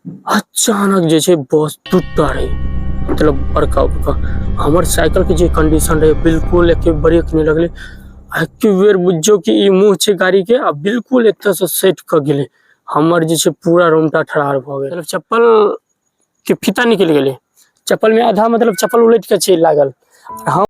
अचानक जैसे बस टूटा रही, मतलब बड़का बड़का हमर साइकिल के जो कंडीशन रहे बिल्कुल एक ब्रेक नहीं लगले। एक बेर बुझो कि ई मुंह छे गाड़ी के आ बिल्कुल एत से सेट क गेले। हमर जैसे पूरा रोमटा ठड़ार भ गेल, मतलब चप्पल के फीता निकल गेले, चप्पल में आधा मतलब चप्पल उलट के छे लागल। हम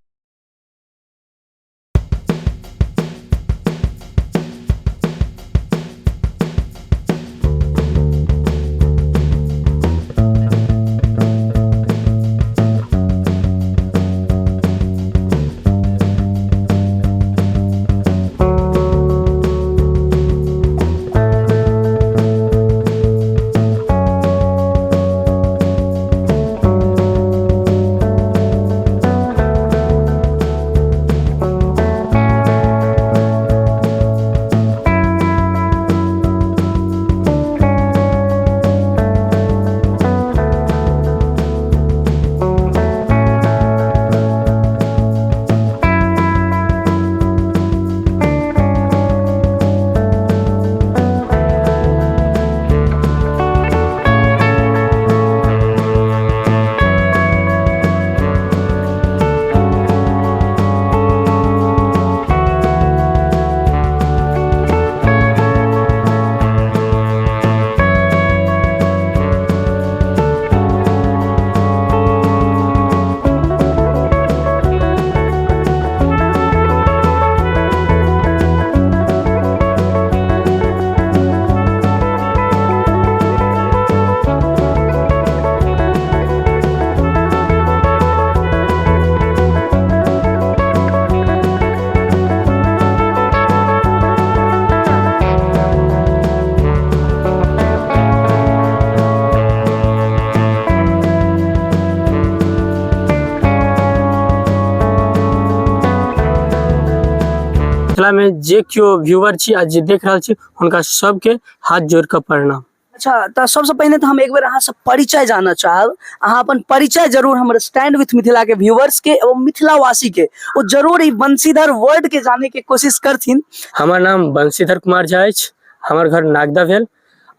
में जे क्यों व्यूअर छी आज जे देख रहल छी उनका सबके हाथ जोड़ के प्रणाम। अच्छा, तो सबसे पहले तो हम एक बार अहाँ से परिचय जानना चाहब। अहाँ अपन परिचय जरूर हमारे स्टैंड विथ मिथिला के व्यूअर्स के एवं मिथिला वासी के वो जरूर ई बंशीधर वर्ड के जाने के कोशिश करथिन। हमार नाम बंशीधर कुमार झा अछि, हमार घर नागदा भेल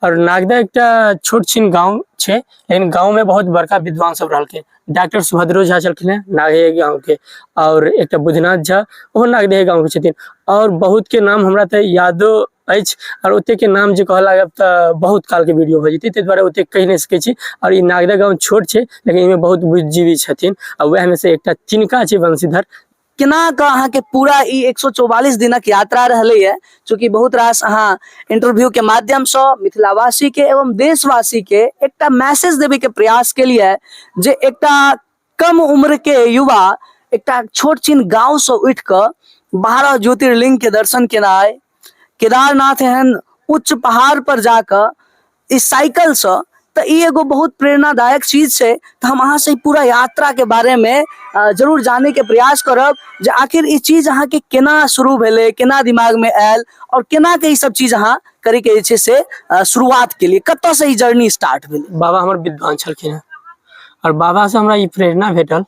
और नागदा एक छोट छिन गाँव छे, लेकिन गाँव में बहुत बड़का विद्वान सब रहलखिन। डॉक्टर सुभद्रो झा छलखिन नागदे गाँव के, और एक बुधनाथ झा वो नागदे गाँव के छथिन, और बहुत के नाम हमरा ते यादो अछि। और ओते के नाम जे कह लागब त बहुत काल के वीडियो भ जेतै, तै दुआरे ओते कहि नहीं सकै छी। और ई नागदा गाँव छोट छे लेकिन इमे बहुत बुद्धिजीवी छथिन, और वह में से एकटा तिनका छे बंशीधर। केना का अहाँ के पूरा ई 144 दिनक यात्रा रहले है, चूंकि बहुत रास अहाँ इंटरव्यू के माध्यम से मिथिलावासी के एवं देशवासी के एकटा मैसेज देवे के प्रयास के लिए जे एकटा कम उम्र के युवा एकटा छोट छिन गांव से उठ कर 12 ज्योतिर्लिंग के दर्शन केनाय, केदारनाथ एहन उच्च पहाड़ पर जाकर इस साइकिल से, तो ये एगो बहुत प्रेरणादायक चीज है। तो हम अहाँ से पूरा यात्रा के बारे में जरूर जाने के प्रयास करब जे आखिर ई चीज अहाँ के केना शुरू भेले, केना दिमाग में आयल, और केना के ई सब चीज अहाँ करे के जे से शुरुआत के लिए कत से ई जर्नी स्टार्ट भेले। बाबा हमर विद्वान छलखिन, और बाबा से हमरा ई प्रेरणा भेटल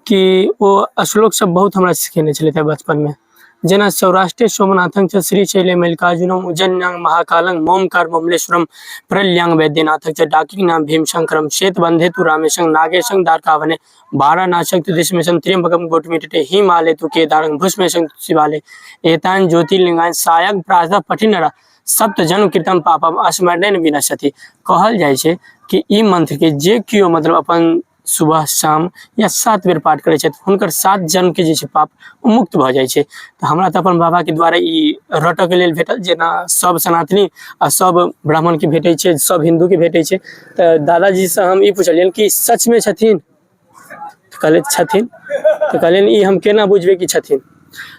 कि वो श्लोक सब बहुत हमरा सिखेने छले बचपन में, जेना सौराष्ट्र सोमनाथं च श्री शैले मल्लिकार्जुनम उज्जन्यांग महाकालं मोमकार ममलेश्वरम प्रल्यांग वैद्यनाथं च डाकिनाम भीमशंकरम श्वेत बंधे तु रामेशं नागेशं दारकावने वाराणासं तु दिशमेशं त्र्यंबकं गोटमीटटे हिमालय तु केदारं भस्मेशं शिवालय एतान ज्योतिर्लिंगान सायक प्रातः पठिनरा सप्त जन्म कीर्तन पापम स्मरणेन विनश्यति। कहल जाय छे कि ई मंत्र के जे कियो मतलब अपन सुबह शाम या 7 बेर पाठ करे छे हुनकर 7 जन्म के जे छे पाप मुक्त भ जाय छे। तो हमरा तो अपन बाबा के द्वारा ई रटऽ के लेल भेटल, जेना सब सनातनी आ सब ब्राह्मण के भेटे छे, सब हिंदू के भेटे छे। तो दादाजी से हम ई पूछलियन कि सच में छथिन, तो कहले छथिन। तो कहलियन ई हम केना बुझबे कि छथिन,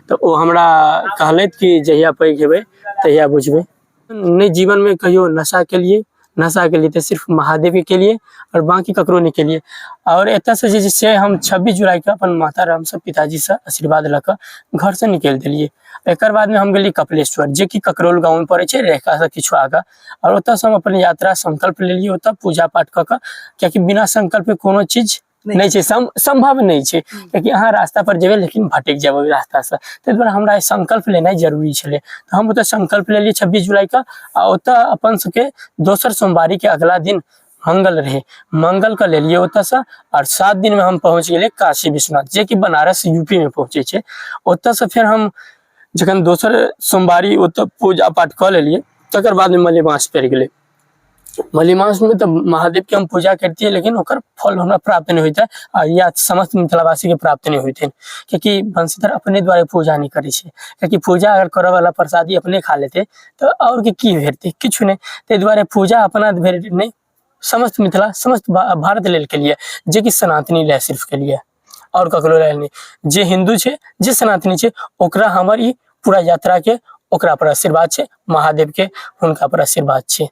तो वो हमरा कहलैत कि जहिया पैघ हेबै तहिया बुझबे। नहीं जीवन में कहियो नशा के लिए तो सिर्फ महादेव के लिए और बाकी ककरो नहीं के लिए। और एत से जैसे हम 26 जुलाई के अपन माता राम से पिताजी से आशीर्वाद लक घर से निकल दिलिए। एक बाद में हम गए कपिलेश्वर, जे कि ककरोल गाँव में पड़े छे, रेखा से किछु आगा। और ओत से हम अपन यात्रा संकल्प ले लिए, ओत पूजा पाठ क क्या बिना संकल्प कोनो चीज नहीं छे, संभव नहीं छे, क्योंकि अहाँ रास्ता पर जेबे लेकिन भटक जेबे रास्ता से। तै दुआरे हमरा संकल्प लेना जरूरी छले। तो हम ओत संकल्प ले लिए 26 जुलाई का। ओत अपन सबके दोसर सोमवारी के अगला दिन मंगल रहे, मंगल का ले लिए ओतऽ से और 7 दिन में हम पहुंच गए काशी विश्वनाथ, जे कि बनारस यूपी में पहुंचे छे। ओतऽ से फिर हम जखन दोसर सोमवारी ओतऽ पूजा पाठ कऽ लेलिए, तकर बाद में मलेमास पड़ि गेलै। मलेमास में तो महादेव के हम पूजा करती लेकिन ओकर फल हमरा प्राप्त नहीं होता है, या समस्त मिथिलावासी के प्राप्त नहीं होते, क्योंकि बंशीधर अपने द्वारा पूजा नहीं करे छे। क्योंकि पूजा अगर करे वाला प्रसादी अपने खा लेते तो और की भेटते, किछु नहीं। ते द्वारा पूजा अपना भेट नहीं, समस्त मिथिला समस्त भारत लेल के लिए, जे कि सनातनी ले सिर्फ के लिए, और ककरो लेल नहीं। जे हिंदू छे, जे सनातनी छे, ओकरा हमर ई पूरा यात्रा के ओकरा पर आशीर्वाद छे, महादेव के हुनका पर आशीर्वाद छे।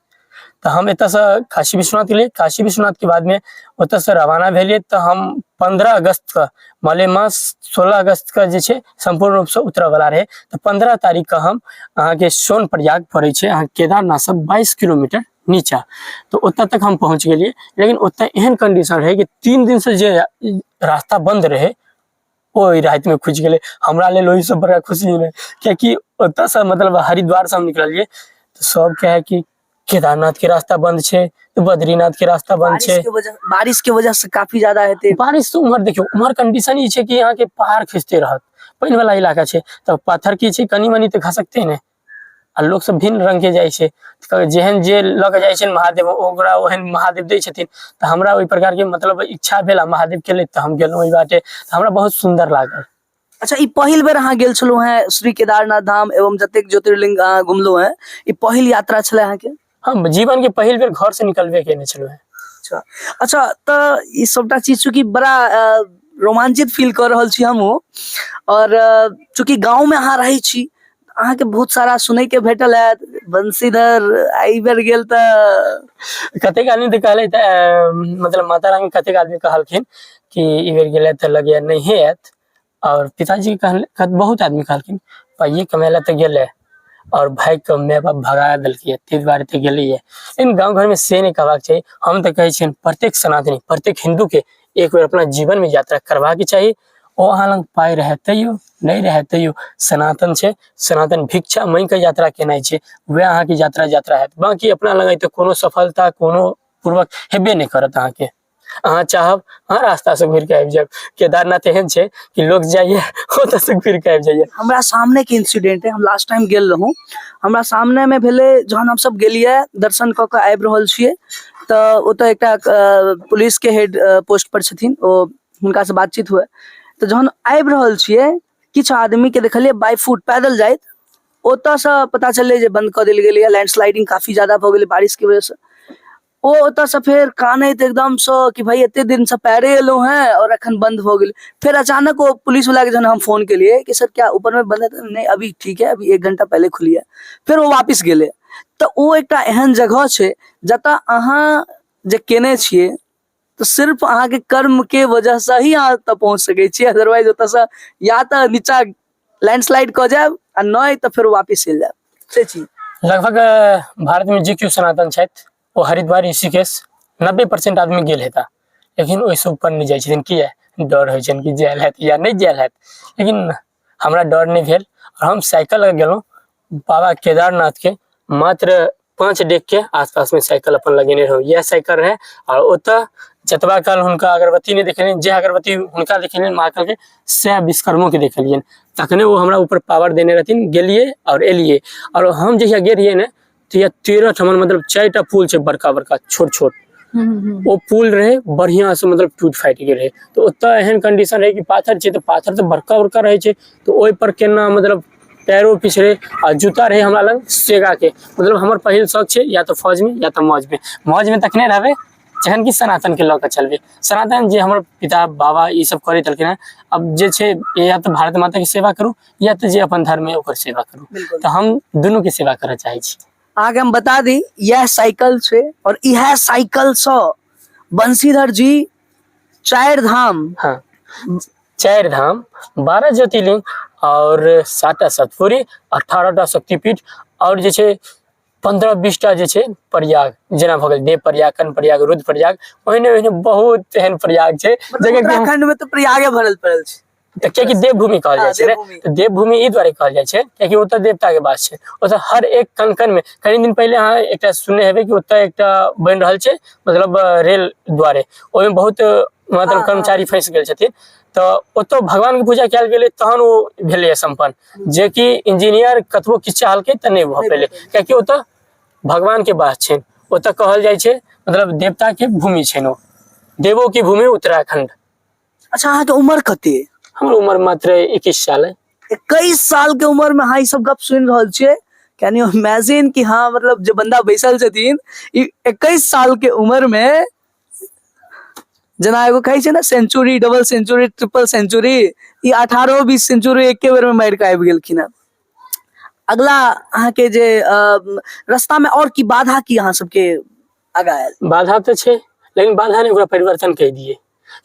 तो हम एतऽ से काशी विश्वनाथ गेलिए, काशी विश्वनाथ के बाद में ओतऽ से रवाना भेलिए। तो हम 15 अगस्त का मलेमास 16 अगस्त का जे छे संपूर्ण रूप से उतरऽ वाला रहे। तो 15 तारीख का हम अहाँ के सोन प्रयाग पड़े छे, अहाँ केदारनाथ से 22 किलोमीटर नीचा। तो ओतऽ तक हम पहुंच गेलिए, लेकिन ओतऽ एहन कंडीशन रहे कि 3 दिन से जे रास्ता बंद रहे ओहि रात में खुज गेले। हमरा लेल ओहि सब बड़ा खुशी रहे, क्योंकि ओतऽ से मतलब हरिद्वार से हम निकलिए तो सब कहे कि केदारनाथ के रास्ता बंद छे, तो बद्रीनाथ के रास्ता बंद छे। बारिश के वजह से काफी ज्यादा हेते। बारिश तो उमर देखियो, उमर कंडीशन ये छे कि यहाँ के पहाड़ खिंचते रहत, पानी वाला इलाका छे, तो पत्थर की छे कनी मनी तो खसकते ने। आ लोग सब भिन्न रंग के जाय छे, जेहन जे लग जाय छे महादेव ओकरा ओहन महादेव दै छथिन। तो हमरा ओहि प्रकार के मतलब इच्छा भेला महादेव के ले, तो हम गेलहुं ओहि बाटे। तो हमरा बहुत सुंदर लागल। अच्छा, ई पहिल बेर अहाँ गेल छलु हैं श्री केदारनाथ धाम एवं जतेक ज्योतिर्लिंग घुमलो हैं, ई पहिल यात्रा छले अहाँ के? हम जीवन के पहिल बेर घर से निकलबे केने छलु हैं। अच्छा, तो ई सबटा चीज चूंकि बड़ा रोमांचित फील कर रहल छी हमहू, और चूंकि गांव में अहाँ रहे छी, अहाँ के बहुत सारा सुनै के भेटल है बंशीधर आई बेर गेल त कतेक आदमी तो कहले मतलब माता रानी कतेक आदमी कहलखिन कि ई बेर गेले त लगे नहीं हैत, और पिताजी कहले बहुत आदमी कहलखिन पाइये कमेला तो गेले और भाई के माय बाप भगा दिलकै, ताहि दुआरे तो गेले। इन गाँव घर में से नहीं कहबाक चाहिए। हम तो कहे छियनि प्रत्येक सनातनी प्रत्येक हिंदू के एक बेर अपना जीवन में यात्रा करबाक चाहिए। ओ अहाँ लग पाई रहे तैयो, नहीं रहे तैयो, सनातन छे, सनातन भिक्षा मई के यात्रा केनाइ छे, वह अहाँ की यात्रा है। बाकी अपना लगे तो कोनो सफलता कोनो पूर्वक हेबे नहीं करत। अहाँ के अहाँ चाहब हाँ रास्ता से घुर के आबि जाब। केदारनाथ एहन छे कि लोग जाइए ओतऽ से घुर के आबि जाइए। हमरा सामने के इंसिडेंट है, हम लास्ट टाइम गेल रहूं, हमरा सामने में भेले जहन हम सब गेलिए दर्शन क के आबि रहल छिए, तो ओतऽ एकटा पुलिस के हेड पोस्ट पर छथिन, ओ हुनका से बातचीत हुए। तो जहन आबि रहल छिए, किछु आदमी के देखलिए बाय फुट पैदल जाइत, ओतऽ से पता चलले जे बंद क देल गेलै है, लैंडस्लाइडिंग काफी ज्यादा भ गेलै बारिश की वजह से। ओ ओतऽ से फिर कानैत एकदम से कि भाई एते दिन से पैरे एलो हैं और अखन बंद हो गेलै। फिर अचानक वो पुलिस वाला के जन हम फोन के लिए कि सर क्या ऊपर में बंद है? नहीं अभी ठीक है, अभी 1 घंटा पहले खुली है। फिर वो वापस गेले। तो वो एकटा एहन जगह छे जतऽ अहाँ जे केने छिए तो सिर्फ अहाँ के कर्म के वजह से ही अहाँ तक पहुंच सके छिए, अदरवाइज ओतऽ से या तो नीचा लैंडस्लाइड क जाब आ नहीं तो फिर वापस चल जाब। से चीज लगभग भारत में जे क्यों सनातन छथि वो हरिद्वार ऋषिकेश 90% आदमी गेल हेता, लेकिन ओहिसँ ऊपर नहीं जाइ छथिन। किया? डर होइ छनि कि जायल हैत या नहीं जायल हैत। लेकिन हमरा डर नहीं भेल, और हम साइकिल लग गेलहुँ बाबा केदारनाथ के मात्र 5 डेग के आसपास में साइकिल अपन लगेने रहूँ। यह साइकिल रहे, और ओतऽ जतबा काल हुनका अगरबत्ती नहीं देखलियनि, जे अगरबत्ती हुनका देखलियनि महाकाल के, से विश्वकर्मो के देखलियनि। तखने वो हमरा ऊपर पावर देने रहथिन। गेलिए और एलिए, और हम जहिया गेल रहिए ने तो यह 13 ठमन मतलब 4टा पुल छे, बड़का बड़का छोट छोट। वो पुल रहे बढ़िया से मतलब टूट फाटि गेल रहे। तो ओतऽ एहन कंडीशन रहे कि पाथर छे, तो पाथर तो बड़का बड़का रहे छे, तो ओहि पर केना मतलब पैरों पिछड़े। आ जूता रहे हमरा लग सेगा के, मतलब हमर पहिल शौक छे या तो फौज में या तो मौज में। मौज में तखने रहबे जखन कि सनातन के लऽ के चलबे। सनातन जे हमर पिता बाबा ई सब करे तलखिन हैं, अब जे छे या तो भारत माता की सेवा करू या तो जे अपन धर्म है ओकर सेवा करू। तो हम दुनू के सेवा करऽ चाहे छी। आगे हम बता दी, यह साइकिल छे, और यह साइकिल से बंशीधर जी 4 धाम, हाँ 4 धाम, 12 ज्योतिर्लिंग और 7टा सतपुरी, 18टा शक्तिपीठ, और जे छे 15-20टा जे छे प्रयाग, जेना भ गेल देव प्रयाग, कन प्रयाग, रुद्र प्रयाग, ओहिने ओहिने बहुत एहन प्रयाग छे जगह उत्तराखंड में तो प्रयागे भरल पड़ल छे। तऽ कियाकि देवभूमि कहल जाइ छै ने, देवभूमि। तऽ देवभूमि ई दुआरे कहल जाइ छै कियाकि ओतऽ देवता के वास छै। ओतऽ हर एक कण कण में कनि दिन पहले अहाँ एकटा सुनने हेबै कि ओतऽ एकटा बनि रहल छै मतलब रेल द्वारे, ओहिमे बहुत मतलब कर्मचारी फंसि गेल छथिन, तऽ ओतऽ भगवान के पूजा कयल गेलै तहन ओ भेलै सम्पन्न, जे कि इंजीनियर कतबो किछु चाहलकै तऽ नहि भऽ पेलै कियाकि ओतऽ भगवान के वास छै। ओतऽ कहल जाइ छै मतलब देवता के भूमि छै ओ, देवों की भूमि उत्तराखंड। अच्छा, अहाँ के उम्र कते? हमर उम्र मात्र 21 साल है। 21 साल के उम्र में अहाँ ई सब गप सुनि रहल छियै? कैन यू इमेजिन कि हाँ मतलब जो बंदा बैसल छथिन ई 21 साल के उम्र में, जेना एगो कहै छै ना century, double century, triple century, ई 18-20 सेंचुरी एके बेर में मारि के आबि गेलखिन है। अगला अहाँ के जे रास्ता में और की बाधा की अहाँ सबके आगा आयल? बाधा तो छै, लेकिन बाधा ने ओकरा परिवर्तन कह दिए,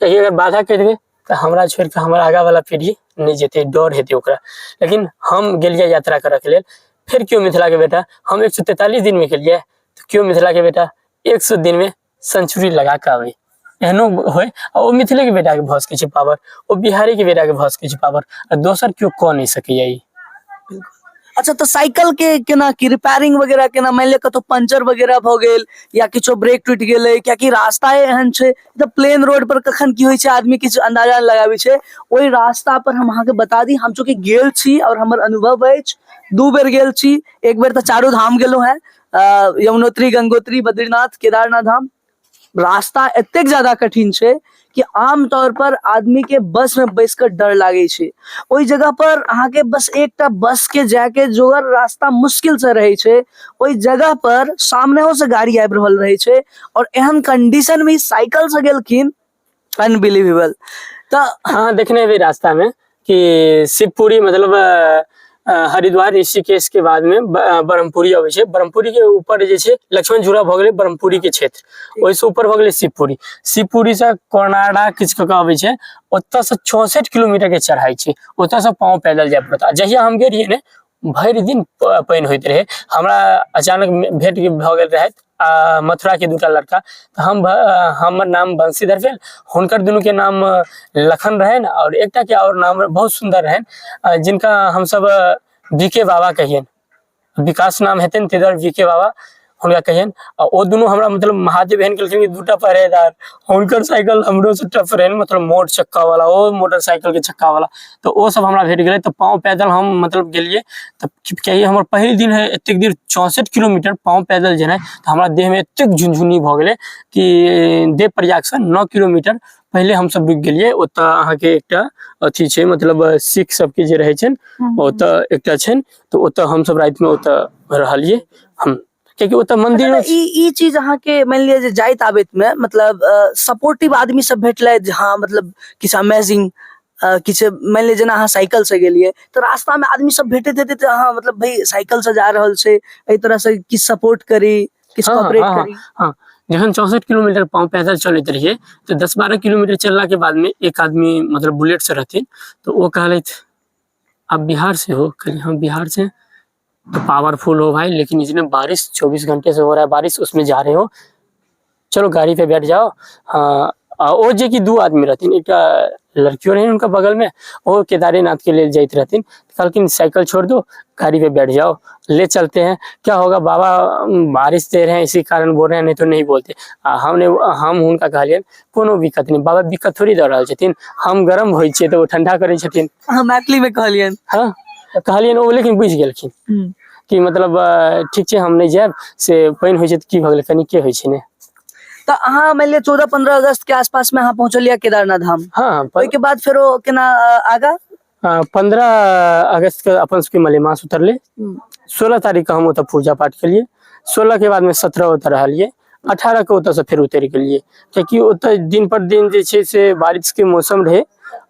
कियाकि अगर बाधा कह देबै तऽ हमरा छोड़ि कऽ हमर आगा वाला पीढ़ी नहीं जेतै, डर हेतै ओकरा। लेकिन हम गेलियै यात्रा करऽ के लेल, फिर क्यों मिथिला के बेटा हम 143 दिन में गेलियै, तो क्यों मिथिला के बेटा 100 दिन में सेंचुरी लगा के आबै। एहनो होय ओ मिथिले के बेटा के भऽ सकै छै पावर, ओ बिहारी के बेटा के भऽ सकै छै पावर, आ दोसर क्यों कऽ नहीं सकैया ई। अच्छा, तो साइकिल के केना की रिपेयरिंग वगैरह केना? मान लिअ कतौ पंचर वगैरह भ गेल या किछो ब्रेक टूटि गेलै, कियाकि रास्ता एहन छै तऽ प्लेन रोड पर कखन की होइ छै आदमी किछु अंदाजा नहीं लगाबै छै। ओहि रास्ता पर हम अहाँ के बता दी, हम चूंकि गेल छी और हमर अनुभव अछि, 2 बेर गेल छी। एक बेर तऽ चारो धाम गेलहुं हैं, यमुनोत्री, गंगोत्री, बद्रीनाथ, केदारनाथ धाम। रास्ता एतेक ज्यादा कठिन छै कि आम तौर पर आदमी के बस में बैस कर डर लागे छै। ओई जगह पर अहाँ के बस एकटा बस के जाय के जोगर रास्ता मुश्किल से रहे छै। ओई जगह पर सामने से गाड़ी आबि रहल रहे छै और एहन कंडीशन में साइकिल से गेलखिन, अनबिलीवेबल। तो हाँ, देखने हेबै रास्ता में कि शिवपुरी मतलब हरिद्वार ऋषिकेश के बाद में ब्रह्मपुरी अबै छै। ब्रह्मपुरी के ऊपर जे छै लक्ष्मण झूला भऽ गेलै ब्रह्मपुरी के क्षेत्र, ओहिसँ ऊपर भऽ गेलै शिवपुरी। शिवपुरी से कोर्नाडा किछु कऽ के अबै छै, ओतऽ से 64 किलोमीटर के चढ़ाई छै, ओतऽ से पाँव पैदल जाय पड़त। जहिया हम गेल रहियै ने भरि दिन पानि होइत रहे। हमरा अचानक भेंट भऽ गेल रहैत मथुरा के 2टा लड़का, तऽ हमर नाम बंशीधर भेल, हुनकर दुनू के नाम लखन रहन, और एकटा के और नाम बहुत सुंदर रहन, जिनका हमसब बीके बाबा कहियन, विकास नाम हेतनि ताहि दुआरे बीके बाबा हुनका कहियन। आ ओ दुनू हमरा मतलब महादेव एहन केलखिन कि 2टा पहरेदार, हुनकर साइकिल हमरो से टफ रहन, मतलब मोट चक्का वाला, ओ मोटरसाइकिल के चक्का वाला। तो ओ सब हमरा भेट गेलै, तो पाँव पैदल हम मतलब गेलियै। तऽ कियाकि हमर पहिल दिन है, एतेक दिन 64 किलोमीटर पाँव पैदल जेनाइ, तऽ हमरा देह में एतेक झुनझुनी भऽ गेलै कि देव प्रयाग से 9 किलोमीटर पहले हम सब रुकि गेलियै। ओतऽ अहाँ के एकटा अथी छै, मतलब सिख सबके जे रहै छनि ओतऽ एकटा छनि, तो ओतऽ हम सब राति में ओतऽ रहलियै हम, कियाकि ओतऽ मंदिर ई चीज अहाँ के मान लिअ जे जाइत आबैत में मतलब सपोर्टिव आदमी सब भेटलथि, हाँ मतलब किछु अमेजिंग किछु मान लिअ जेना अहाँ साइकिल से गेलियै तऽ रास्ता में आदमी सब भेटैत हेतै, तऽ हाँ मतलब भाई साइकिल से जा रहल छै, एहि तरह से किछु सपोर्ट करी, किछु कोऑपरेट करी। हाँ, जखन 64 किलोमीटर पाँव पैदल चलैत रहिए, तो 10-12 किलोमीटर चलला के बाद में एक आदमी मतलब बुलेट से रहथिन, तो वो कहलथि आप बिहार से हो? कहली हम बिहार से। तो पावरफुल हो भाई, लेकिन इसमें बारिश 24 घंटे से हो रहा है बारिश, उसमें जा रहे हो, चलो गाड़ी पे बैठ जाओ। हाँ, ओ जे कि 2 आदमी रहथिन, एक लड़कियों रहे उनका बगल में, वो केदारनाथ के लिए जाते रहथिन, कहलखिन साइकिल छोड़ दो, गाड़ी पे बैठ जाओ, ले चलते हैं, क्या होगा बाबा बारिश दे रहे हैं इसी कारण बोल रहे हैं, नहीं तो नहीं बोलते। हम उनका कहलियन कोनो दिक्कत नहीं बाबा, दिक्कत थोड़ी दऽ रहल छथिन, हम गरम होइ छियै तऽ ओ ठंडा करै छथिन। हाँ, मैथिली में कहलियन। हाँ कहलियन, ओ लेकिन बुझि गेलखिन कि मतलब ठीक छै हम नहीं जायब, से पानि होइ छै तऽ की भऽ गेलै, कनी के होइ छै ने। तो अहाँ मान लिअ 14-15 अगस्त के आसपास में अहाँ पहुंचलियै केदारनाथ धाम। हाँ, ओहिके बाद फेरो केना आगा? 15 अगस्त के अपन सबके मलेमास उतरले, 16 तारीख के हम ओतऽ पूजा पाठ केलिए, 16 के बाद में 17 ओतऽ रहलिए, 18 के ओतऽ से फिर उतरि गेलिए, कियाकि ओतऽ दिन पर दिन जे छै से बारिश के मौसम रहे,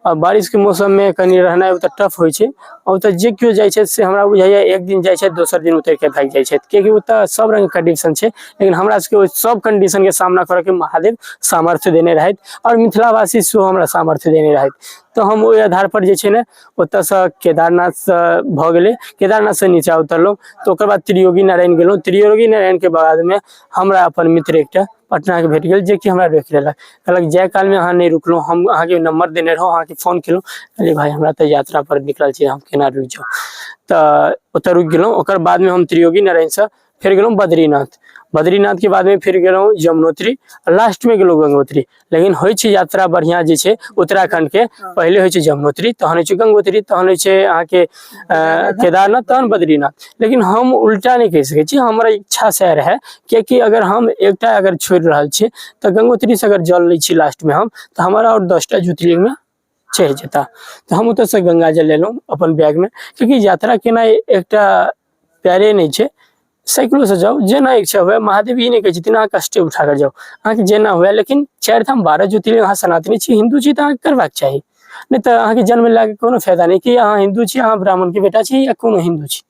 और बारिश के मौसम में कनी रहनाइ ओतऽ टफ होइ छै। और ओतऽ जे केओ जाइ छै से हमरा बुझाइया एक दिन जाइ छै दोसर दिन उतरि के भागि जाइ छै, कियाकि ओतऽ सब रंग कंडीशन छै, लेकिन हमरा सबके ओहि सब कंडीशन के सामना करऽ के महादेव सामर्थ्य देने रहथि, और मिथिलावासी सेहो हमरा सामर्थ्य देने रहथि। तो हम ओहि आधार पर जे छै ने ओतऽ से केदारनाथ से भऽ गेलै, केदारनाथ से नीचा उतरलहुँ, तो ओकर बाद त्रियोगी नारायण गेलहुँ, त्रियोगी नारायण के बाद में हमरा अपन मित्र एकटा पटना के भेट गेल जे कि हमरा रोकि लेलक, कहलक जाय काल में अहाँ नहीं रुकलहुँ, हम अहाँ के नंबर देने रहौं, अहाँ के फोन केलहुँ। कहलिए भाई हमरा तो यात्रा पर निकलल छी, हम केना रुक जाऊ। तो ओतऽ रुक गेलहुँ। ओकर बाद में हम त्रियोगी नारायण से फिर गेलहुँ बद्रीनाथ। बद्रीनाथ के बाद में फिर गेलहुँ यमुनोत्री, लास्ट में गेलहुँ गंगोत्री। लेकिन होइ छै यात्रा बढ़िया जे छै उत्तराखंड के, पहले होइ छै यमुनोत्री, तहन होइ छै गंगोत्री, तहन होइ छै अहाँ के केदारनाथ, तहन बद्रीनाथ। लेकिन हम उल्टा नहीं कह सकै छी, हमरा इच्छा से रहे कि अगर हम एकटा अगर छोड़ रहल छी तो गंगोत्री से अगर जल लै छी लास्ट में हम, तो हमारा और 10टा ज्योतिर्लिंग में चढ़ जेता। तो हम ओतऽ से गंगा जल लेलहुँ अपन बैग में, क्योंकि यात्रा केना एकटा प्यारे नहीं छै, साइकिलों से जाओ जेना इच्छा हुए। महादेव ई नहीं कहै छथिन अहाँ कष्टे उठा कर जाओ, अहाँ के जेना हुए। लेकिन 4 धाम 12 ज्योतिर्लिंग अहाँ सनातनी छी, हिंदू छी, तो अहाँ करबाक चाही। नहीं तो अहाँ के जन्म लाके कोनो फायदा नहीं कि अहाँ हिंदू छी, अहाँ ब्राह्मण के बेटा छी या कोनो हिंदू छी।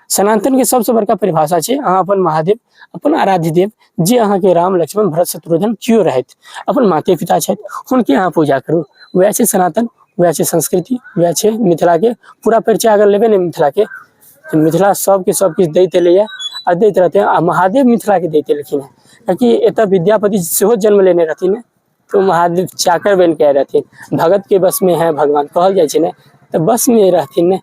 सनातन के सबसे बड़का परिभाषा छै अहाँ अपन महादेव, अपन आराध्य देव, जे अहाँ के राम लक्ष्मण भरत शत्रुघ्न क्यों रहत, अपन माते पिता छथि, हुनके अहाँ पूजा करू। वएह छै सनातन, वएह छै संस्कृति, वएह छै मिथिला के पूरा परिचय। अगर लेबे ने मिथिला के, तो मिथिला सबके सब किछु दैत एलैया आ दैत रहते हैं। आ महादेव मिथिला के दैत एलखिन है, क्योंकि एतऽ विद्यापति सेहो जन्म लेने रहथिन है, तो महादेव चाकर बन के रहथिन। भगत के बस में है भगवान कहल जाइ छै ने, तो बस में रहथिन ने,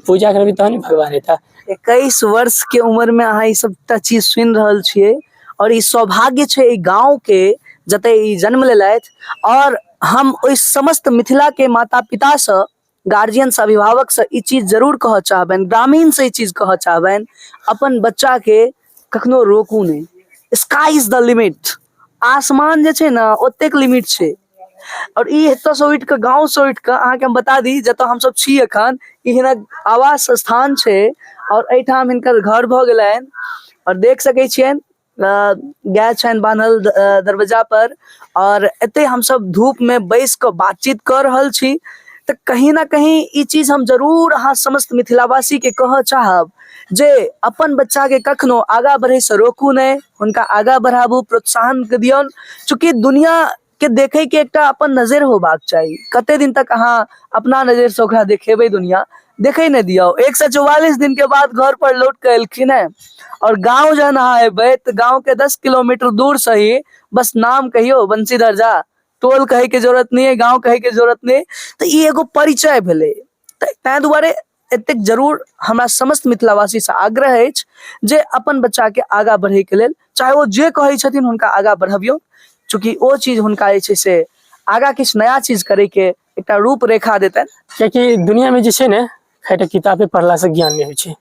पूजा करबी तहन भगवान हेता। 21 वर्ष के उम्र में अहाँ ई सबटा चीज सुनि रहल छियै, और ई सौभाग्य छै ई गांव के जतय ई जन्म लेलथि। और हम ओइ समस्त मिथिला के माता पिता से, गार्जियन से, अभिभावक से ई चीज जरूर कहऽ चाहबनि, ग्रामीण से ई चीज कहऽ चाहबनि, अपन बच्चा के कखनो रोकू नहीं। स्काई इज द लिमिट, आसमान जे छै ना ओतेक लिमिट छै। और ई एतऽ से उठि कऽ, गाँव से उठि कऽ अहाँके हम बता दी, जतऽ हम सब छी एखन, ई हिनक आवास स्थान छै। और एहिठाम हिनकर घर भऽ गेलनि, और देख सकै छियनि गाय छनि बान्हल दरवाजा पर। और एते हम सब धूप में बैस कऽ बातचीत कर रहल छी। तो कहीं ना कहीं ई चीज हम जरूर अहाँ समस्त मिथिलावासी के कहऽ चाहब, जे अपन बच्चा के कखनो आगा बढ़े से रोकू नहीं, हुनका आगा बढ़ाबू, प्रोत्साहन दियौन। चूंकि दुनिया के देखे के एकटा अपन नजर होबाक चाही। कते दिन तक अहाँ अपना नजर से ओकरा देखेबै, दुनिया देखे नहीं दियौ। 144 दिन के बाद घर पर लौट के एलखिन है। और गाँव जहन अहाँ एबै तो गाँव के 10 किलोमीटर दूर से ही बस नाम कहियो बंशीधर झा, टोल कहे के जरूरत नहीं है, गाँव कहे के जरूरत नहीं। तो ई एगो परिचय भेलै। तैं दुआरे एतेक जरूर हमरा समस्त मिथिलावासी से आग्रह अछि जे अपन बच्चा के आगा बढ़े के लेल, चाहे वो जे कहै छथिन हुनका आगा बढ़बियौ, चूंकि ओ चीज हुनका जे छै से आगा किछु नया चीज करे के एकटा रूपरेखा देतनि। कियाकि दुनिया में जे छै ने खाली किताबे पढ़ला से ज्ञान नहीं होइ छै।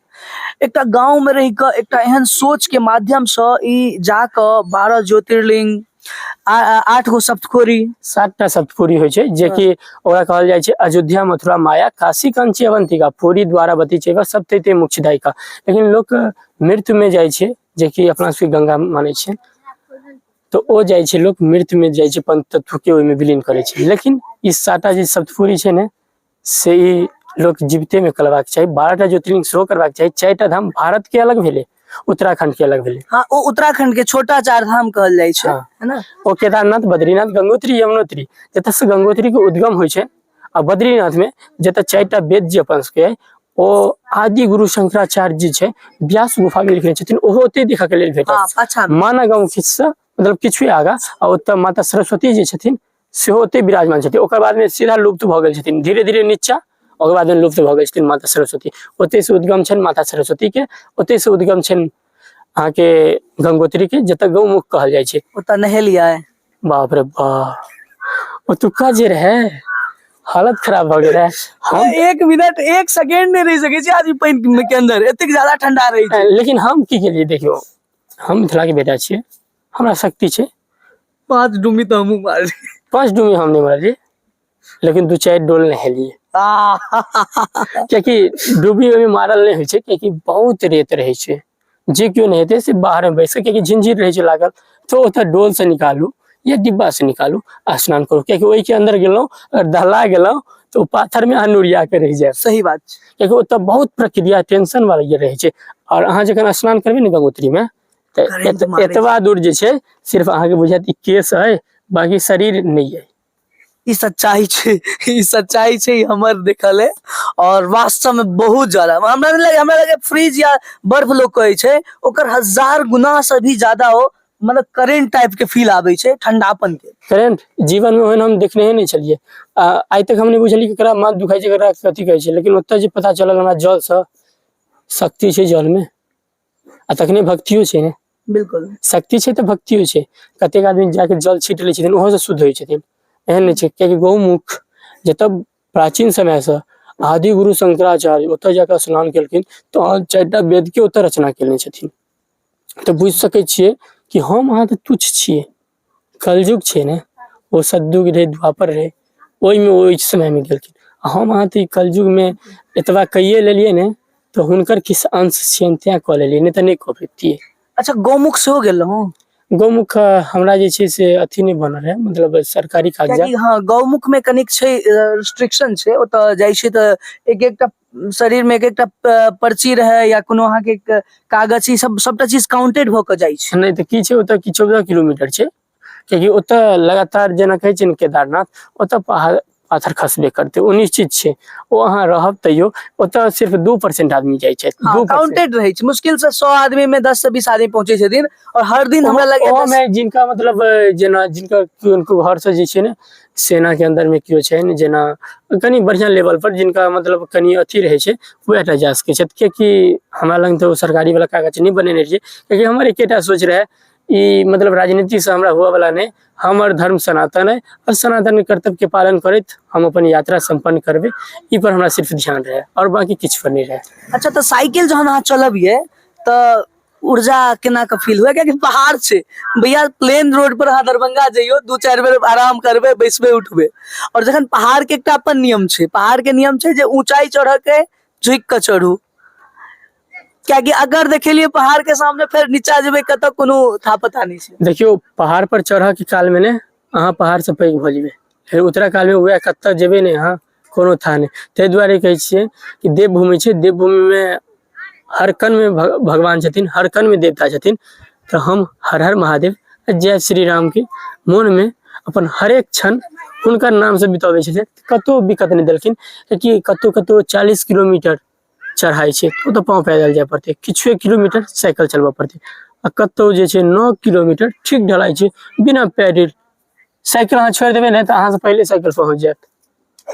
एकटा गाँव में रहि कऽ एकटा एहन सोच के माध्यम से ई जाकऽ 12 ज्योतिर्लिंग, 8 गो सप्तखोरी, 7टा सप्तपुरी होइ छै, जे कि ओकरा कहल जाइ छै अयोध्या, मथुरा, माया, काशी, कांची, अवंतिका, पुरी, द्वारावती, चैव सप्तैते मोक्षदायिका। लेकिन लोग मृत्यु में जाइ छै, जे कि अपना सबके गंगा मानै छै, तो ओ जाइ छै लोग मृत्यु में जाइ छै, पंच तत्व के ओहिमे विलीन करै छै। लेकिन ई 7टा जे सप्तपुरी छै ने, से ई लोग जीविते में करबाक चाही। 12टा ज्योतिर्लिंग सेहो करबाक चाही। 4टा धाम भारत के अलग भेलै, उत्तराखंड के अलग भेलै। हाँ, ओ उत्तराखंड के छोटा 4 धाम कहल जाइ छै, है ना। ओ केदारनाथ, बद्रीनाथ, गंगोत्री, यमुनोत्री, जतऽ से गंगोत्री के उद्गम होइ छै। आ बद्रीनाथ में जतऽ 4टा वेद जे अपन सबके ओ आदि गुरु शंकराचार्य जी छै, व्यास गुफा में लिखने छथिन, ओहो ओते देखऽ के लेल भेटत। माना गाँव किछु मतलब किछु आगा, आ ओतऽ माता सरस्वती जी छथिन, सेहो ओते विराजमान छथिन। ओकर बाद में सीधा लुप्त भऽ गेल छथिन, धीरे धीरे नीचा, ओकर बाद में लुप्त भऽ गेल छथिन माता सरस्वती। ओते से उद्गम छनि माता सरस्वती के, ओते से उद्गम छनि अहाँ के गंगोत्री के, जतऽ गौमुख कहल जाइ छै। ओतऽ नहेलियै? बाप रे बाप, ओतुका जे रहे हालत खराब भऽ गेल रहे। हम 1 मिनट 1 सेकंड नहीं रह सकै छी आज पानी के अंदर, एतेक ज्यादा ठंडा रही छै। लेकिन हम की केलिए, देखियो हम मिथिला के बेटा छियै, हमरा शक्ति छै। 5 डुमी तो हमहू मार, 5 डुमी हम नहीं मारलिए, लेकिन 2-4 डोल नहेलिए। क्योंकि डुबी में मारल नहीं होइ छै, क्योंकि बहुत रेत रहे छै। जे क्यों नहीं हेते से बाहर में बैस के, क्योंकि झिंझिर रहे छै लागल, तो ओतऽ डोल से निकालू या डिब्बा से निकालू, स्नान करू। क्योंकि ओहि के अंदर गेलहुँ और दहला गेलहुँ तो पाथर में अनुरिया के रह जाए। सही बात, क्योंकि ओतऽ बहुत प्रक्रिया टेंशन वाला ये रहे छै। और अहाँ जखन स्नान करबे ने गंगोत्री में, तो एतबा दूर जे छै सिर्फ अहाँ के बुझायत ई केस है, बाकी शरीर नहीं है। ई सच्चाई छै, ई सच्चाई छै, हमर देखल है। और वास्तव में बहुत ज्यादा हमरा लगे फ्रीज या बर्फ लोग कहे छै, ओकर 1000 गुना से भी ज्यादा हो मतलब करेंट टाइप के फील आवे छे, ठंडापन के। करेंट जीवन में ओहन हम देखने ही नहीं चलिए। आज तक हमने बुझली कि एकरा माथ दुखाई छै, एकरा कथी कहै छै, लेकिन ओतऽ जे पता चलल हमरा जल से शक्ति छै जल में, आ तखने भक्तियो छै ने। बिल्कुल शक्ति छै तऽ भक्तियो छै। कतेक आदमी जाके जल छीट लै छथिन, ओहो से शुद्ध होइ छथिन। एहन नहीं छै, कियाकि गौमुख जतऽ प्राचीन समय से आदि गुरु शंकराचार्य ओतऽ जाके स्नान केलखिन तऽ 4टा वेद के ओतऽ रचना केने छथिन। तऽ बुझि सकै छियै कि हम अहाँ तऽ तुच्छ छियै। कलयुग छै ने, ओ सतयुग रहे, द्वापर रहे, ओहिमे ओहि समय में गेलखिन। हम अहाँ तऽ ई कलयुग में एतबा कइये लेलियै ने, तऽ हुनकर किछु अंश छियनि तें कऽ लेलियै, नहीं तऽ नहीं कऽ पैतियै। अच्छा, गौमुख से हो गेल रहूं? गौमुख हमरा जे छै से अथी नहीं बनल है, मतलब सरकारी कागजात। कियाकि हाँ, गौमुख में कनिक छै रिस्ट्रिक्शन छै, ओतऽ जाइ छै तऽ एक एकटा शरीर में एक एकटा पर्ची रहे या कोनो अहाँ के कागज, ई सबटा चीज काउंटेड भ के जाइ छै। नहीं तऽ की छै, ओतऽ की 14 किलोमीटर छै, कियाकि ओतऽ लगातार जेना कहै छै ने केदारनाथ, ओतऽ पहाड़ पाथर खसबे करते, ओ निश्चित छै। ओ अहाँ रहब तैयो ओतऽ सिर्फ 2% आदमी जाइ छै। हाँ, 2% काउंटेड रहै छै। मुश्किल से 100 आदमी में 10 से 20 आदमी पहुंचे छथिन, और हर दिन हमरा लगे में जिनका मतलब जेना जिनका उनको घर से जे छै ने सेना के अंदर में कियो छै ने, जेना कनी बढ़िया लेवल पर जिनका मतलब कनी अथी रहे छै, वह टा जा सकै छै। कियाकि हमरा लग तो सरकारी वाला कागज नहीं बनेने रहिए, कियाकि हमर एकेटा सोच रहे ई मतलब राजनीति से हमरा हुआ वाला नहीं। हमर धर्म सनातन है, और सनातन कर्तव्य के पालन करैत हम अपन यात्रा संपन्न करबे, ई पर हमरा सिर्फ ध्यान रहे, और बाकी किछ पर नहीं रहे। अच्छा, तो साइकिल जहन अहाँ चलबिए तऽ ऊर्जा केना के फील हुए? कियाकि पहाड़ छै भैया, प्लेन रोड पर अहाँ दरभंगा जइयो 2-4 बेर आराम करबे, बैसबे, उठबे। और जखन पहाड़ के एकटा अपन नियम छै, पहाड़ के नियम छै जे ऊंचाई चढ़ के झुक के चढ़ू, कियाकि अगर देखेलिए पहाड़ के सामने फिर नीचा जेबे कतऽ कोनो था पता नहीं छै। देखियो पहाड़ पर चढ़ के काल में ने अहाँ पहाड़ से पैघ भ जेबे, फिर उतरा काल में वह कतऽ जेबे ने अहाँ कोनो था नहीं। ताहि दुआरे कहै छियै कि देवभूमि छै, देवभूमि में हर कण में भगवान छथिन, हर कण में देवता छथिन। तो हम हर हर महादेव, जय श्री राम के मन में अपन हरेक क्षण हुनकर नाम से बितावे छथिन। कतौ दिक्कत नहीं देलखिन, कि कतौ 40 किलोमीटर चढ़ाई छै, तो पाँव पैदल जाय पड़ते, किछु किलोमीटर साइकिल चलबा पड़ते, आ कतौ जे छै 9 किलोमीटर ठीक ढलाई छै, बिना पैदल साइकिल अहाँ छोड़ देबे ने तऽ अहाँ से पहले साइकिल पहुंच जायत।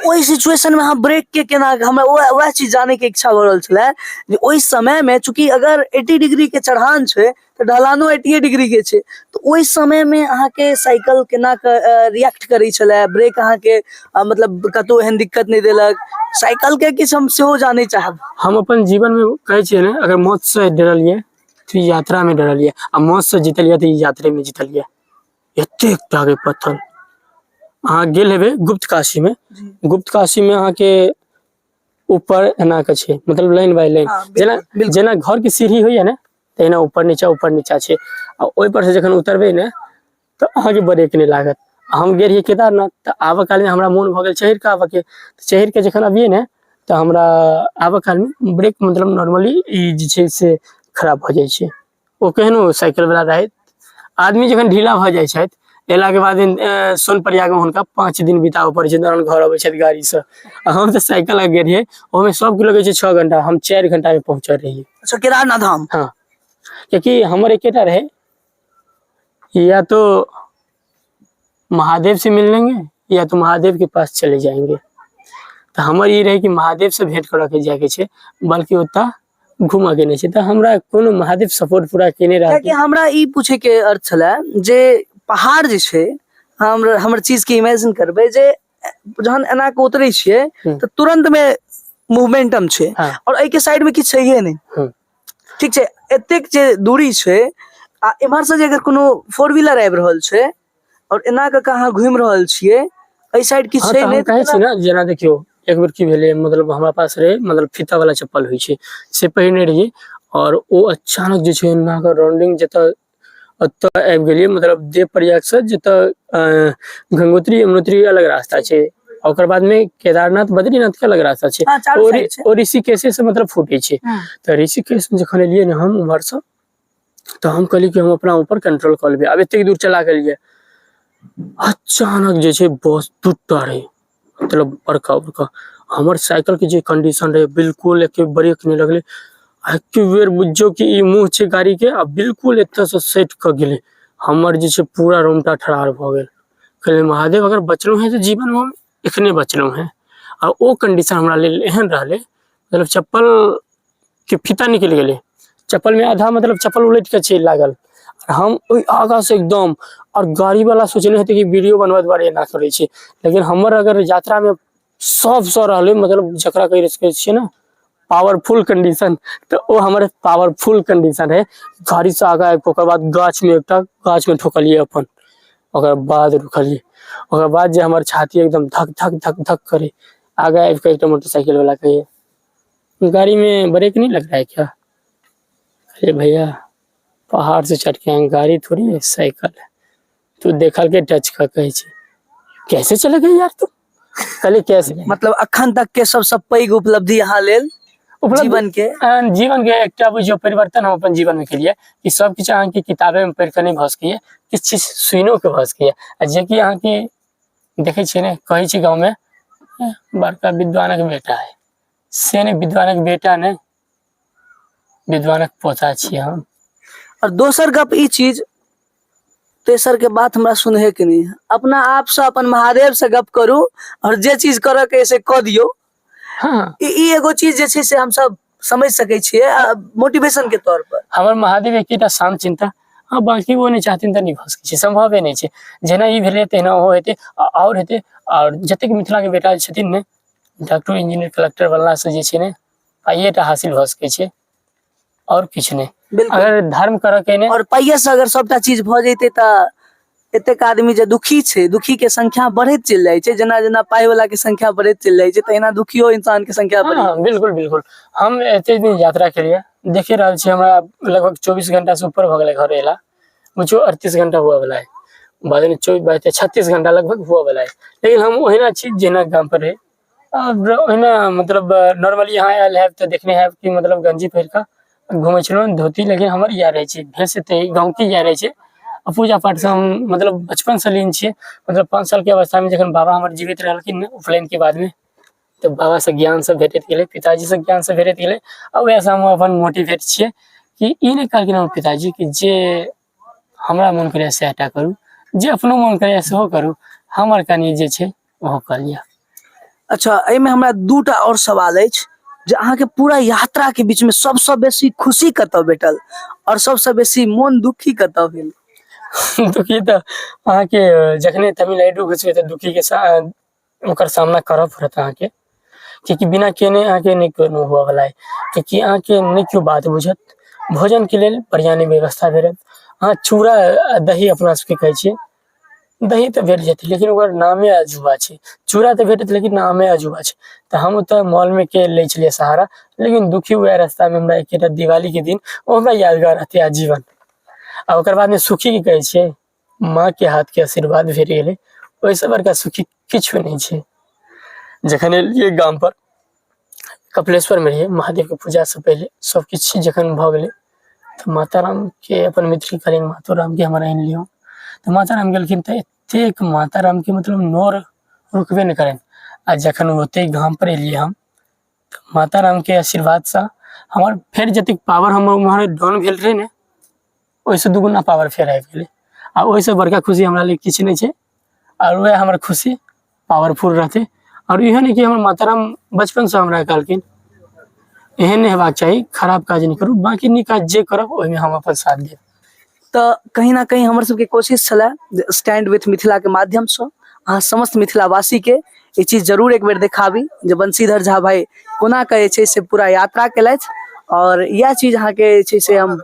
ओहि सिचुएशन में हम ब्रेक के केना, हमरा वह चीज जाने के इच्छा हो रहल छले जे ओहि समय में, चूंकि अगर 80 डिग्री के चढ़ान छै तऽ ढलानो 80 डिग्री के छै, तो ओहि समय में अहाँ के साइकिल केना के रिएक्ट करै छले? ब्रेक अहाँ के मतलब कतौ एहन दिक्कत नहीं देलक? साइकिल के किछु हम सेहो जाने चाहब। हम अपन जीवन में कहै छियै ने, अगर मौत से डरलिए तो यात्रा में डरलिए, आ मौत से जीतलिए तो यात्रा में जीतलिए। एतेक टाके पत्थर अहाँ गेल हेबे गुप्त काशी में, गुप्त काशी में अहाँ के ऊपर एना के छै, मतलब लाइन बाय लाइन, जेना घर के सीढ़ी होइए ने, तहिना ऊपर नीचा छै। आ ओहि पर से जखन उतरबे ने तो अहाँ के ब्रेक नहीं लागत। हम गेल रहिए केदारनाथ, तो आबऽ काल में हमरा मोन भ गेल चढ़ के आबऽ के, चढ़ के जखन अबिए ने तो हमरा आबऽ काल में ब्रेक मतलब नॉर्मली ई जे छै से खराब भ जाइ छै। ओ केहनो साइकिल वाला रहैत आदमी जखन ढीला भ जाइ छथि, एला के बाद सोनप्रयाग में हुनका 5 दिन बिताबऽ पड़े छै, तहन घर अबै छथि गाड़ी से। हम तो साइकिल गेल रहिए, ओमे सबके लगे छै 6 घंटा, हम 4 घंटा में पहुंचल रहिए। अच्छा, केदारनाथ धाम? हाँ, क्योंकि हमर एकेटा रहे, या तो महादेव से मिल लेंगे या तो महादेव के पास चले जाएंगे। तो हमर ये रहे कि महादेव से भेंट करऽ के जाके छै, बल्कि ओता घूमा के नहीं छै। तो हमरा कोनो महादेव सपोर्ट पूरा केने रहे। कि हमरा ई पूछे के अर्थ छले जे पहाड़ जे छै, हमर चीज के इमेजिन करबे जे जहन एना के उतरे छिए तो तुरंत में मूवमेंटम छै, हाँ। और एहि के साइड में किछ छैहे नहीं, ठीक छै। एतेक जे दूरी छै, आ इम्हर से जे अगर कोनो 4 व्हीलर आबि रहल छै और एना के अहाँ घूम रहल छिए, एहि साइड किछ छै नहीं। कहै छी ना, जेना देखियो एक बेर की भेले, मतलब हमरा पास रहे मतलब फीता वाला चप्पल होय छै, से पहिने रहिए, और ओ अचानक जे छै ना के राउंडिंग जतऽ ओतऽ आबि गेलिए, मतलब देवप्रयाग से जतऽ गंगोत्री यमुनोत्री अलग रास्ता छै, ओकर बाद में केदारनाथ बद्रीनाथ के अलग रास्ता छै, और ऋषिकेश से मतलब फूटे छै। तो ऋषिकेश में जखन एलिए ने हम उम्हर से, तो हम कहली कि हम अपना ऊपर कंट्रोल कर लेबे, अब एते दूर चला के लिए। अचानक जे छै बस टूटा रहे, मतलब बड़का हमर साइकिल के जे कंडीशन रहे, बिल्कुल एक ब्रेक नहीं लगले। एक बेर बुझो कि ई मुंह छै गाड़ी के, आ बिल्कुल एतऽ से सेट क गेले, हमर जे छै पूरा रोमटा ठरार भऽ गेल। कहलियै महादेव अगर बचलहुँ हैं तऽ जीवन में हम एखने बचलहुँ हैं। और ओ कंडीशन हमरा लेल एहन रहलै, मतलब चप्पल के फीता निकलि गेलै, चप्पल में आधा मतलब चप्पल उलट के चलि लागल। हम ओहि आगा से एकदम, और गाड़ी वाला सोचने हेतै कि वीडियो बनबऽ दुआरे एना करै छै, लेकिन हमर अगर यात्रा में सब सौ रहलै, मतलब जकरा कहि सकै छियै ना पावरफुल कंडीशन, तो वो हमारे पावरफुल कंडीशन है। गाड़ी से आगा आबि ओकर बाद गाछ में ठोकलिए अपन, ओकर बाद रुकलिए। ओकर बाद जे हमर छाती एकदम धक धक धक धक करे, आगे आबि के एकटा मोटरसाइकिल वाला कहिए गाड़ी में ब्रेक नहीं लग रहा है क्या? अरे भैया पहाड़ से चढ़ के आए, गाड़ी थोड़ी है, साइकिल है। तू देखल के टच का कहे छै, कैसे चले गए यार तू? कहले कैसे मतलब अखन तक के सबसे पैघ उपलब्धि यहाँ लेल जीवन के एकटा बुझियो परिवर्तन हम अपन जीवन में केलिए कि सब किछु अहाँ के किताबे में पढ़ के नहीं भऽ सकैए, किछु चीज सुनियो के भऽ सकैए। आ जे कि अहाँ के देखे छियै ने, कहै छै गाँव में बड़का विद्वानक बेटा है, से ने विद्वानक बेटा ने, विद्वानक पोता छियै हम। और दोसर गप ई चीज, तेसर के बात हमरा सुनहे के नहीं है। अपना आप से अपन महादेव से गप करू और जे चीज करे के से क दियो। हाँ, ई एगो चीज जे छै से हम सब समझ सकै छियै मोटिवेशन के तौर पर। हमर महादेव एकेटा शांत चिंता, हाँ बाकी वो नहीं चाहथिन तऽ नहीं भऽ सकै छै, संभवे नहीं छै। जेना ई भेलै तेना ओ हेतै और हेतै। और जतेक मिथिला के बेटा छथिन ने, डॉक्टर इंजीनियर कलेक्टर बनला से जे छै ने पाइएटा हासिल भऽ सकै छै, और किछु नहीं। अगर धर्म करऽ के ने, और पाइये से अगर सबटा चीज भऽ जैते तऽ एतेक आदमी जे दुखी छै, दुखी के संख्या बढ़ैत चलि जाइ छै। जेना जेना पाइ वाला के संख्या बढ़ैत चलि जाइ छै, तहिना दुखियो इंसान के संख्या बढ़ै। हाँ बिल्कुल बिल्कुल। हम एते दिन यात्रा केलिए, देखे रहल छी हमरा लगभग 24 घंटा से ऊपर भऽ गेलै घर एला, मुझे 38 घंटा हुआ वाला है, बाद में 36 घंटा लगभग हुआ वाला है। लेकिन हम ओहिना छी जेना गाम पर रहे। अब ओहिना मतलब नॉर्मली यहाँ आयल है तो देखने है कि मतलब गंजी पहिर कऽ घूमै छलहुँ, धोती, लेकिन हमर इएह रहै छै भेष, एते गाँव के इएह रहै छै। पूजा पाठ से हम मतलब बचपन से लीन छियै। मतलब 5 साल के अवस्था में जखन बाबा हमर जीवित रहलखिन ने उपनयन के बाद में, तो बाबा से ज्ञान सब भेटैत गेलै, पिताजी से ज्ञान सब भेटैत गेलै। अब वैसे हम अपन मोटिवेट छियै कि ई नहीं कहलखिन हमर पिताजी कि जे हमरा मन करैए सएहटा करू, जे अपनो मन करैए सेहो करू, हमर कनि जे छै ओहो कऽ लिअ। अच्छा, एहिमे हमरा दूटा और सवाल अछि जे अहाँ के पूरा यात्रा के बीच में सबसे बेसी खुशी कतऽ भेटल और सबसे बेसी मोन दुखी कतऽ भेल? दुखी तऽ अहाँ के जखने तमिलनाडु घुसबै तऽ दुखी के ओकर सामना करऽ पड़त अहाँ के, क्योंकि बिना केने अहाँ के नहीं कोनो हुआ वाला है। क्योंकि अहाँ के नहीं क्यों बात बुझत, भोजन के लेल बढ़िया नहीं व्यवस्था भेटत। हाँ चूड़ा दही अपना सबके कहै छियै, दही तऽ भेट जेतै लेकिन ओकर नामे अजूबा छै। चूड़ा तऽ भेटत लेकिन नामे अजूबा छै। तऽ हम ओतऽ मॉल में के लै छलियै सहारा, लेकिन दुखी हुआ रास्ता में हमरा एकेटा दिवाली के दिन ओ हमरा यादगार रहतै आजीवन। आ ओकर बाद में सुखी की कहै छियै, माँ के हाथ के आशीर्वाद भेट गेलै, ओहिसँ बड़का सुखी किछु नहीं छै। जखन एलियै गाम पर, कपिलेश्वर में रहियै, महादेव के पूजा से पहले सब किछु जखन भऽ गेलै तऽ माता राम के अपन मित्र कहलिन मातो राम के हमरा आनि लियौ। तऽ माता राम गेलखिन तऽ एतेक माता राम के मतलब नोर रुकबे नहीं करेन। आ जखन ओते गाम पर एलियै हम, तऽ माता राम के आशीर्वाद से हमर फेर जतेक पावर हमर उम्हर डाउन भेल रहे ने, ओहिसँ दुगुना पावर फेर आबि गेलै। आ ओहिसँ बड़का खुशी हमरा लेल किछु नहीं छै। और वह हमर खुशी पावरफुल रहते। और इहो नहीं कि हमर माता राम बचपन से हमरा कहलखिन एहन नहीं हेबाक चाही, खराब काज नहीं करू, बाकी नीक काज जे करब ओहिमे हम अपन साथ देब। तऽ कहीं ना कहीं हमर सबके कोशिश छलै स्टैंड विथ मिथिला के माध्यम से अहाँ समस्त मिथिलावासी के ई चीज जरूर एक बेर देखाबी जे बंशीधर झा भाई कोना के जे छै से पूरा यात्रा केलथि। और यह चीज अहाँ के जे छै से हम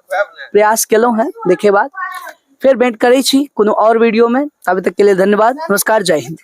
प्रयास केलहुँ हैं देखेबाक। फिर भेंट करै छी कोनो और वीडियो में, तब तक के लिए धन्यवाद, नमस्कार, जय हिंद।